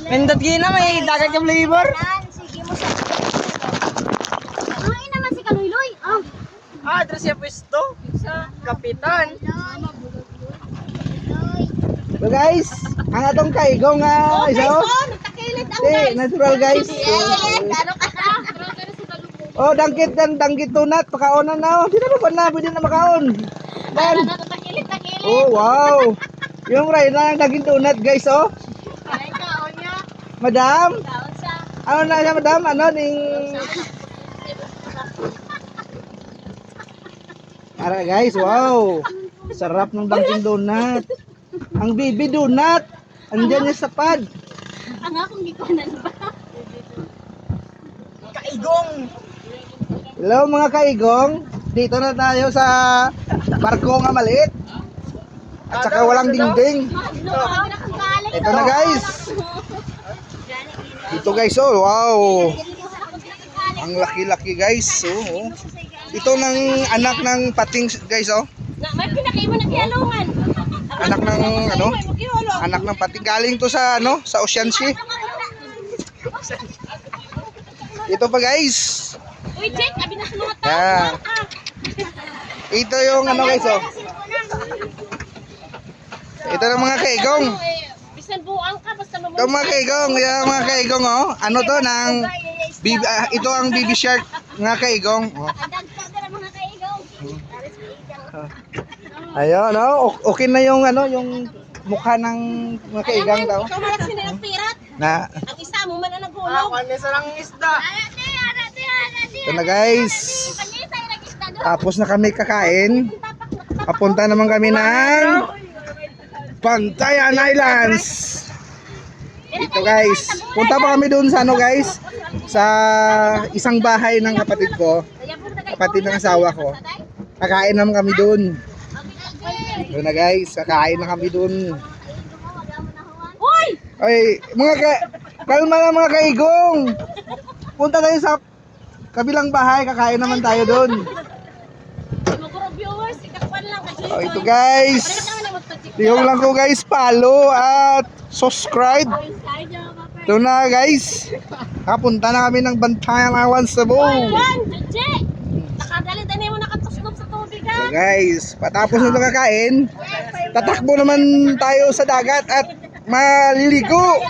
Pindot gina, may dagat yung flavor. Sige mo sa... Ay naman si Kaluloy. Address siya pwesto. Sa Kapitan. So guys, ang atong kaigong nga isa. Nagtakilit ang Di, natural guys. Ano ka? Oh, dangkit tunat, pakaonan na. Di na ba na, pwede na makaon. Dan. Nagtakilit. Oh, wow. Yung ray na naging tunat guys, oh. Ay, kaon niya. Madam, Kaon siya. ano na siya madam? Ano ning Ara guys, wow. Sarap ng Dunkin Donut. Ang baby donut. Andiyan niya sa pad. Ang akong gikunan ba? Kaigong. Hello mga kaigong. Dito na tayo sa barko nga maliit. At saka walang dingding. Ito na guys. Ito guys, oh, wow. Ang laki-laki guys. Oh, oh. Ito ng anak ng pating guys, oh. May pinakaimo na kiyalungan. Anak ng ano? Anak ng pating galing to sa ano, sa Ocean Sea. Ito pa guys. Uy, check, abi na sa mga tao. Yeah. Ito yung ano guys, oh. Ito ng mga kaigong. Bisan buang ka basta Ito mga kaigong, yung mga kaigong, oh. Ano to ng ito ang baby shark nga kaigong. Oh. mga kaigaw. Ayun, no? Okay na yung ano, yung mukha ng mga kaigang daw. Ikaw malak sila ng pirat. Na, Ang isa mo man ang naghulog. Kanisa lang isda. ito na guys. Tapos na kami kakain. Papunta naman kami ng Bantayan Islands. Ito guys. Punta pa kami doon sa ano guys, sa isang bahay ng kapatid ko. Kapatid ng asawa ko. Kakain naman kami doon. Ito na guys, kakain na kami doon. Uy! Ay, kalma na mga kaigong. Punta tayo sa kabilang bahay, kakain naman tayo doon. Maguro viewers, ikakwan lang. Oh, ito guys. Yung lang ko guys, follow at subscribe. Ito na guys. Kapunta na kami ng Bantayan Islands sa Cebu. Che! Nakadali tani mo nakatusnog sa tubig ha. So guys, patapos nito kakain, tatakbo naman tayo sa dagat at maliligo.